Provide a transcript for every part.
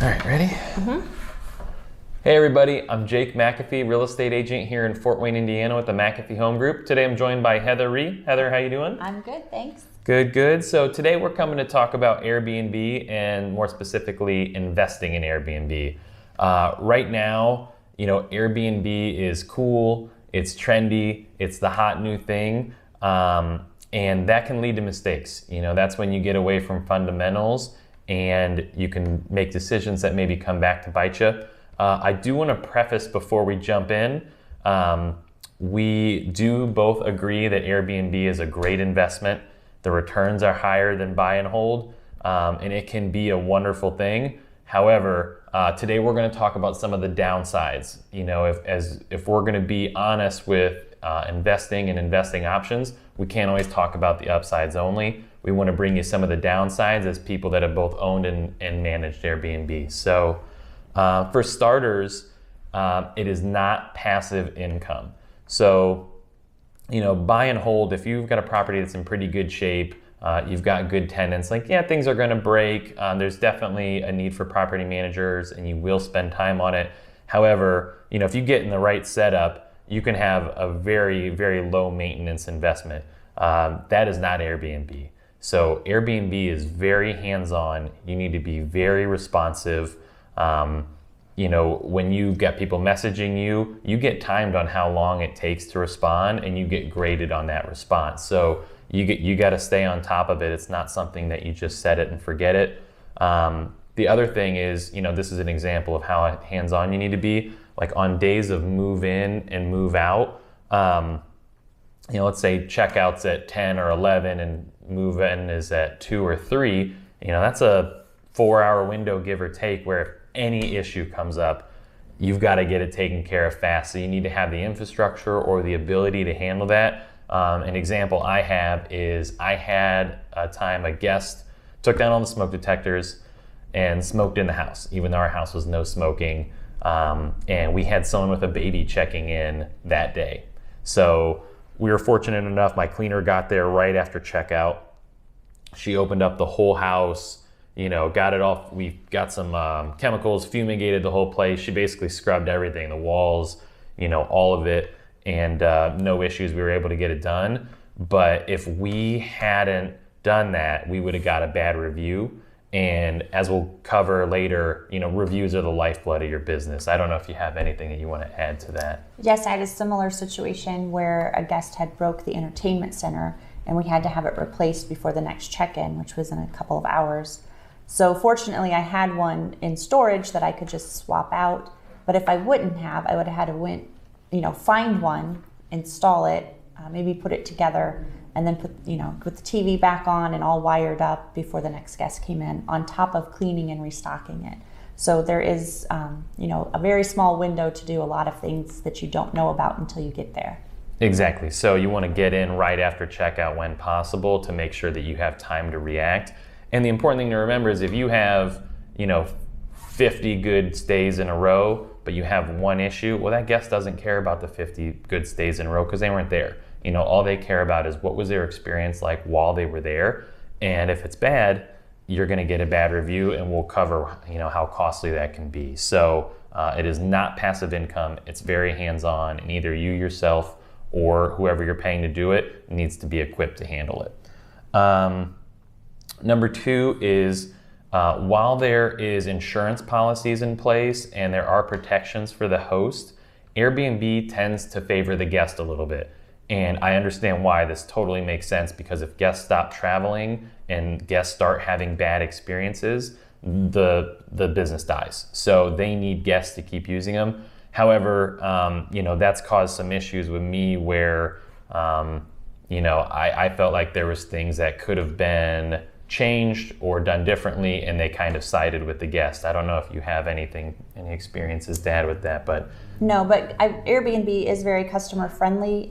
All right, ready? Mm-hmm. Hey everybody, I'm Jake McAfee, real estate agent here in Fort Wayne, Indiana with the McAfee Home Group. Today I'm joined by Heather Ree. Heather, how you doing? I'm good, thanks. Good, good. So today we're coming to talk about Airbnb and more specifically investing in Airbnb. Right now, Airbnb is cool, it's trendy, it's the hot new thing, and that can lead to mistakes. That's when you get away from fundamentals and you can make decisions that maybe come back to bite you. I do want to preface before we jump in, we do both agree that Airbnb is a great investment. The returns are higher than buy and hold, and it can be a wonderful thing. However, today we're going to talk about some of the downsides. If we're going to be honest with investing and investing options, we can't always talk about the upsides only. We want to bring you some of the downsides as people that have both owned and managed Airbnb. So for starters, it is not passive income. So, buy and hold, if you've got a property that's in pretty good shape, you've got good tenants, things are going to break. There's definitely a need for property managers and you will spend time on it. However, if you get in the right setup, you can have a very, very low maintenance investment. That is not Airbnb. So Airbnb is very hands-on. You need to be very responsive. When you get people messaging you, you get timed on how long it takes to respond and you get graded on that response. So you got to stay on top of it. It's not something that you just set it and forget it. The other thing is, this is an example of how hands-on you need to be. Like on days of move in and move out, let's say checkout's at 10 or 11 and move in is at 2 or 3, that's a 4-hour window, give or take, where if any issue comes up, you've got to get it taken care of fast. So you need to have the infrastructure or the ability to handle that. An example I have is I had a time a guest took down all the smoke detectors and smoked in the house, even though our house was no smoking. And we had someone with a baby checking in that day. So we were fortunate enough, my cleaner got there right after checkout. She opened up the whole house, got it off. We got some chemicals, fumigated the whole place. She basically scrubbed everything, the walls, all of it, and no issues. We were able to get it done. But if we hadn't done that, we would have got a bad review. And as we'll cover later, reviews are the lifeblood of your business. I don't know if you have anything that you want to add to that. Yes, I had a similar situation where a guest had broke the entertainment center and we had to have it replaced before the next check-in, which was in a couple of hours. So fortunately, I had one in storage that I could just swap out. But if I wouldn't have, I would have had to find one, install it, maybe put it together, and then put the TV back on and all wired up before the next guest came in, on top of cleaning and restocking it. So there is, a very small window to do a lot of things that you don't know about until you get there. Exactly. So you want to get in right after checkout when possible to make sure that you have time to react. And the important thing to remember is if you have, 50 good stays in a row, but you have one issue, well, that guest doesn't care about the 50 good stays in a row because they weren't there. All they care about is what was their experience like while they were there. And if it's bad, you're going to get a bad review, and we'll cover, how costly that can be. So it is not passive income. It's very hands-on, and either you yourself or whoever you're paying to do it needs to be equipped to handle it. Number 2 is while there is insurance policies in place and there are protections for the host, Airbnb tends to favor the guest a little bit. And I understand why. This totally makes sense, because if guests stop traveling and guests start having bad experiences, the business dies. So they need guests to keep using them. However, that's caused some issues with me where, I felt like there was things that could have been changed or done differently, and they kind of sided with the guest. I don't know if you have any experiences, Dad, with that, but no. But Airbnb is very customer friendly.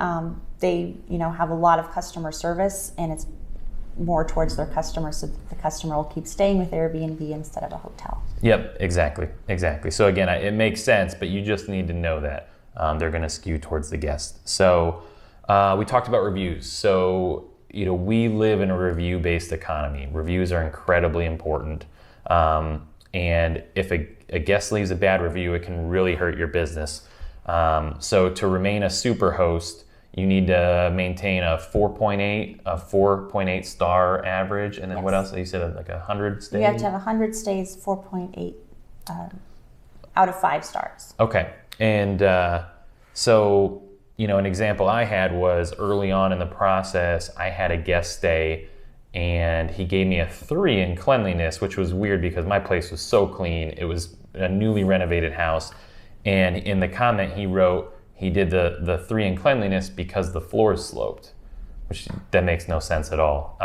They, have a lot of customer service, and it's more towards their customers, so that the customer will keep staying with Airbnb instead of a hotel. Yep, exactly. So again, it makes sense, but you just need to know that they're going to skew towards the guest. So we talked about reviews. So we live in a review-based economy. Reviews are incredibly important. And if a guest leaves a bad review, it can really hurt your business. So to remain a super host, you need to maintain a 4.8 star average. And then Yes. what else? You said like 100 stays? You have to have 100 stays, 4.8 out of 5 stars. Okay. And so, an example I had was early on in the process, I had a guest stay and he gave me a 3 in cleanliness, which was weird because my place was so clean. It was a newly renovated house. And in the comment he wrote, he did the 3 in cleanliness because the floors sloped, which that makes no sense at all.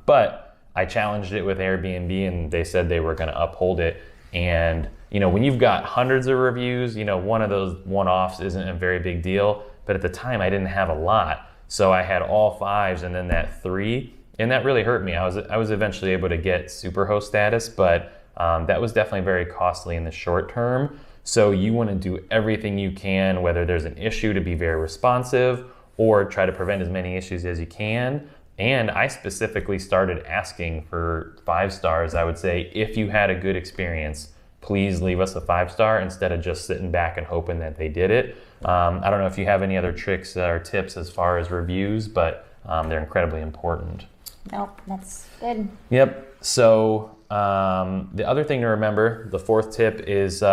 But I challenged it with Airbnb and they said they were going to uphold it. And, when you've got hundreds of reviews, one of those one-offs isn't a very big deal. But at the time I didn't have a lot. So I had all 5s and then that 3, and that really hurt me. I was eventually able to get Superhost status, but that was definitely very costly in the short term. So you want to do everything you can, whether there's an issue, to be very responsive or try to prevent as many issues as you can. And I specifically started asking for 5 stars. I would say, if you had a good experience, please leave us a 5-star instead of just sitting back and hoping that they did it. I don't know if you have any other tricks or tips as far as reviews, but they're incredibly important. Nope, that's good. Yep. So the other thing to remember, the 4th tip is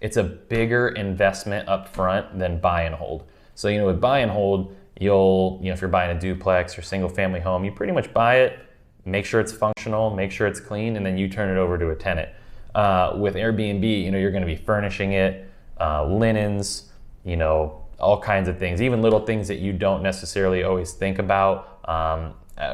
it's a bigger investment up front than buy and hold. So, with buy and hold, if you're buying a duplex or single family home, you pretty much buy it, make sure it's functional, make sure it's clean, and then you turn it over to a tenant. With Airbnb, you're going to be furnishing it, linens, all kinds of things, even little things that you don't necessarily always think about.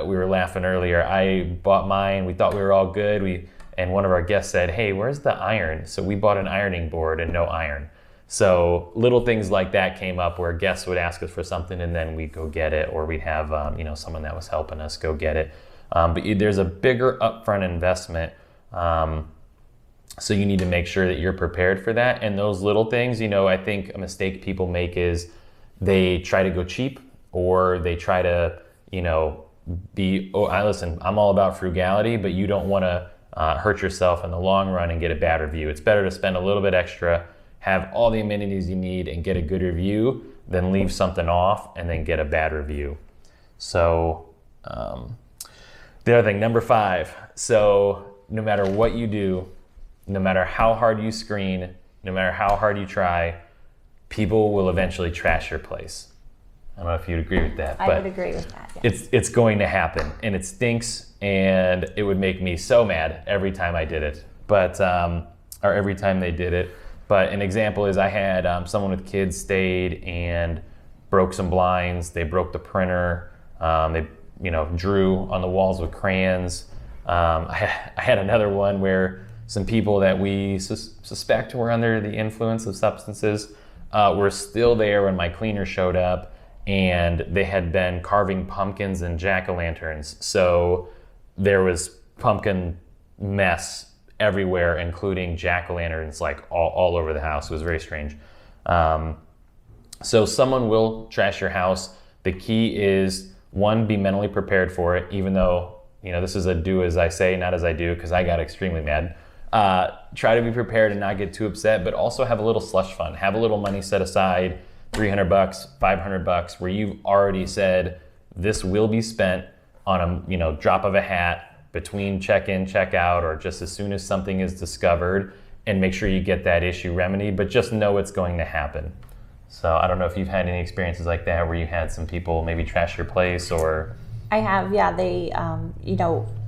We were laughing earlier. I bought mine. We thought we were all good. And one of our guests said, "Hey, where's the iron?" So we bought an ironing board and no iron. So little things like that came up where guests would ask us for something and then we'd go get it, or we'd have someone that was helping us go get it. But there's a bigger upfront investment. So you need to make sure that you're prepared for that. And those little things, I think a mistake people make is they try to go cheap, or they try to, listen, I'm all about frugality, but you don't want to hurt yourself in the long run and get a bad review. It's better to spend a little bit extra, have all the amenities you need and get a good review than leave something off and then get a bad review. So the other thing, number 5. So no matter what you do, no matter how hard you screen, no matter how hard you try, people will eventually trash your place. I don't know if you'd agree with that. I would agree with that. Yes. It's going to happen, and it stinks, and it would make me so mad every time I did it, or every time they did it. But an example is I had someone with kids stayed and broke some blinds. They broke the printer. They drew on the walls with crayons. I had another one where some people that we suspect were under the influence of substances were still there when my cleaner showed up, and they had been carving pumpkins and jack-o'-lanterns. So there was pumpkin mess everywhere, including jack-o'-lanterns like all over the house. It was very strange. So someone will trash your house. The key is, 1, be mentally prepared for it, even though, this is a do as I say, not as I do, because I got extremely mad. Try to be prepared and not get too upset, but also have a little slush fund. Have a little money set aside, $300, $500, where you've already said this will be spent on a drop of a hat between check-in, check-out, or just as soon as something is discovered, and make sure you get that issue remedied, but just know it's going to happen. So I don't know if you've had any experiences like that where you had some people maybe trash your place, or... I have, yeah. They,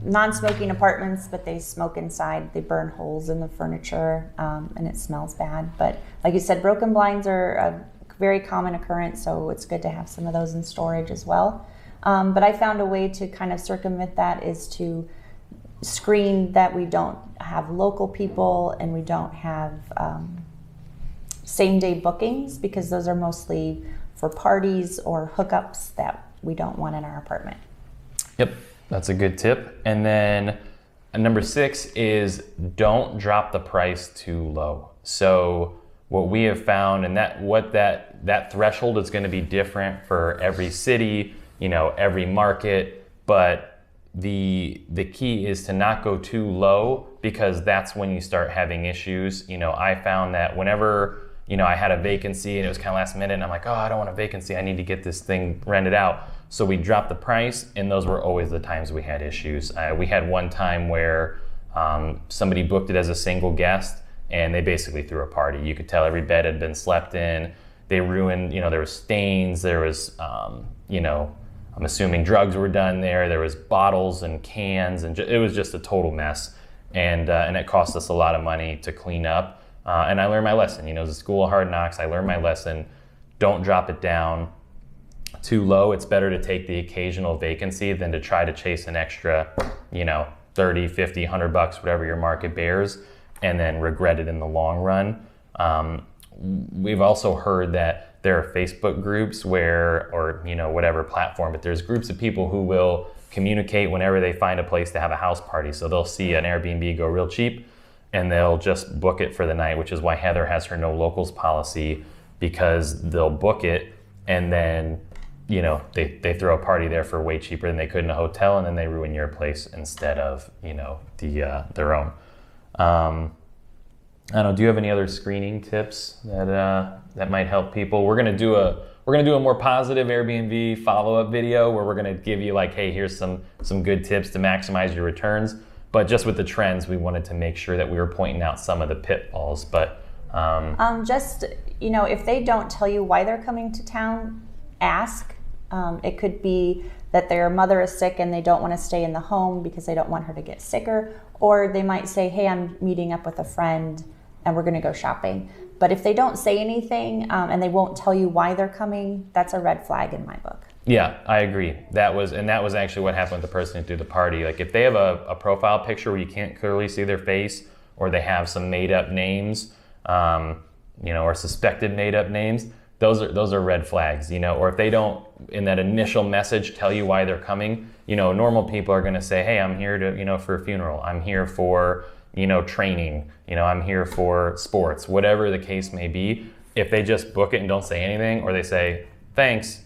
non-smoking apartments, but they smoke inside. They burn holes in the furniture, and it smells bad. But like you said, broken blinds are a very common occurrence, so it's good to have some of those in storage as well. But I found a way to kind of circumvent that is to screen that we don't have local people and we don't have same-day bookings, because those are mostly for parties or hookups that we don't want in our apartment. Yep, that's a good tip. And then number 6 is don't drop the price too low. So what we have found, and that threshold is going to be different for every city, every market, but the key is to not go too low, because that's when you start having issues. I found that whenever, I had a vacancy and it was kind of last minute and I'm like, oh, I don't want a vacancy, I need to get this thing rented out. So we dropped the price, and those were always the times we had issues. We had one time where somebody booked it as a single guest, and they basically threw a party. You could tell every bed had been slept in. They ruined, there was stains, there was, I'm assuming drugs were done there. There was bottles and cans, and it was just a total mess. And it cost us a lot of money to clean up. And I learned my lesson. It's a school of hard knocks. I learned my lesson. Don't drop it down too low. It's better to take the occasional vacancy than to try to chase an extra, 30, 50, $100, whatever your market bears, and then regret it in the long run. We've also heard that there are Facebook groups or whatever platform, but there's groups of people who will communicate whenever they find a place to have a house party. So they'll see an Airbnb go real cheap, and they'll just book it for the night, which is why Heather has her no locals policy, because they'll book it and then they throw a party there for way cheaper than they could in a hotel, and then they ruin your place instead of their own. I don't know. Do you have any other screening tips that might help people? We're gonna do a more positive Airbnb follow-up video where we're gonna give you like, hey, here's some good tips to maximize your returns. But just with the trends, we wanted to make sure that we were pointing out some of the pitfalls. But if they don't tell you why they're coming to town, ask. It could be that their mother is sick and they don't want to stay in the home because they don't want her to get sicker, or they might say, hey, I'm meeting up with a friend and we're going to go shopping. But if they don't say anything and they won't tell you why they're coming, that's a red flag in my book. Yeah, I agree. That was actually what happened with the person who threw the party. Like if they have a profile picture where you can't clearly see their face, or they have some made up names, or suspected made up names, those are red flags, or if they don't in that initial message tell you why they're coming. Normal people are going to say, hey, I'm here to, for a funeral. I'm here for, training. I'm here for sports, whatever the case may be. If they just book it and don't say anything, or they say, thanks,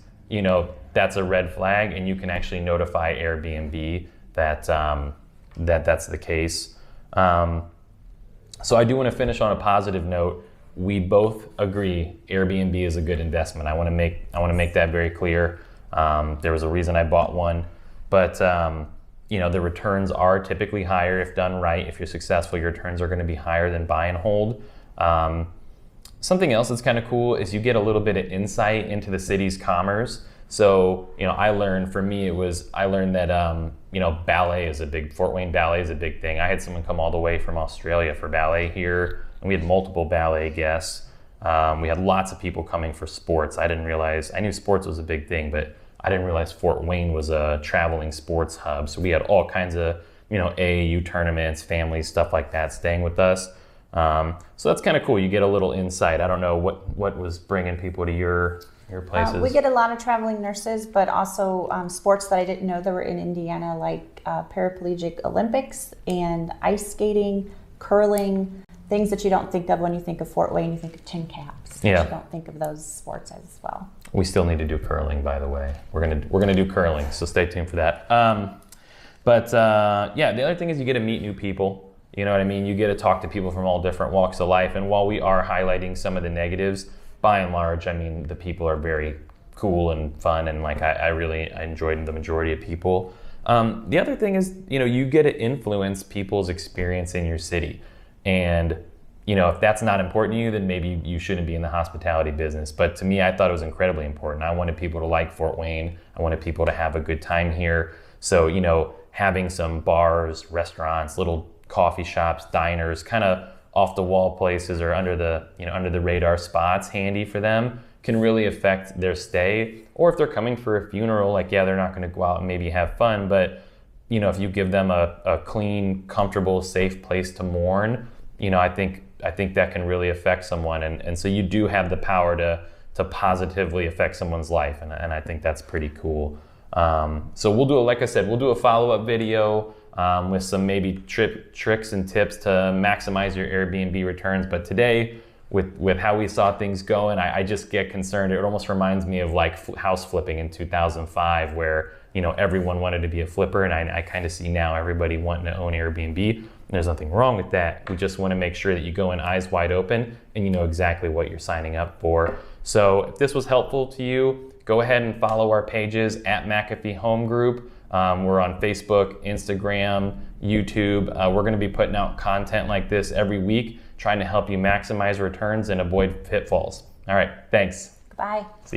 that's a red flag, and you can actually notify Airbnb that that's the case. So I do want to finish on a positive note. We both agree Airbnb is a good investment. I want to make that very clear. There was a reason I bought one, but the returns are typically higher if done right. If you're successful, your returns are going to be higher than buy and hold. Something else that's kind of cool is you get a little bit of insight into the city's commerce. So, I learned that, ballet is Fort Wayne Ballet is a big thing. I had someone come all the way from Australia for ballet here, and we had multiple ballet guests. We had lots of people coming for sports. I knew sports was a big thing, but I didn't realize Fort Wayne was a traveling sports hub. So we had all kinds of, AAU tournaments, families, stuff like that staying with us. So that's kind of cool. You get a little insight. I don't know what was bringing people to your places. We get a lot of traveling nurses, but also sports that I didn't know that were in Indiana, like paraplegic Olympics and ice skating, curling, things that you don't think of when you think of Fort Wayne. You think of tin caps. Yeah. You don't think of those sports as well. We still need to do curling, by the way. We're gonna do curling, so stay tuned for that. The other thing is you get to meet new people. You know what I mean? You get to talk to people from all different walks of life. And while we are highlighting some of the negatives, by and large, I mean, the people are very cool and fun, and I enjoyed the majority of people. The other thing is, you get to influence people's experience in your city. And, if that's not important to you, then maybe you shouldn't be in the hospitality business. But to me, I thought it was incredibly important. I wanted people to like Fort Wayne. I wanted people to have a good time here. So, having some bars, restaurants, little coffee shops, diners, kind of off the wall places or under the radar spots handy for them can really affect their stay. Or if they're coming for a funeral, they're not going to go out and maybe have fun, but if you give them a clean, comfortable, safe place to mourn, I think that can really affect someone. And so you do have the power to positively affect someone's life. And I think that's pretty cool. So we'll do a follow-up video with some maybe tricks and tips to maximize your Airbnb returns. But today, with how we saw things going, I just get concerned. It almost reminds me of house flipping in 2005, where everyone wanted to be a flipper, and I kind of see now everybody wanting to own Airbnb. There's nothing wrong with that. We just want to make sure that you go in eyes wide open and you know exactly what you're signing up for. So if this was helpful to you, go ahead and follow our pages at McAfee Home Group. We're on Facebook, Instagram, YouTube. We're going to be putting out content like this every week, trying to help you maximize returns and avoid pitfalls. All right, thanks. Bye. See ya.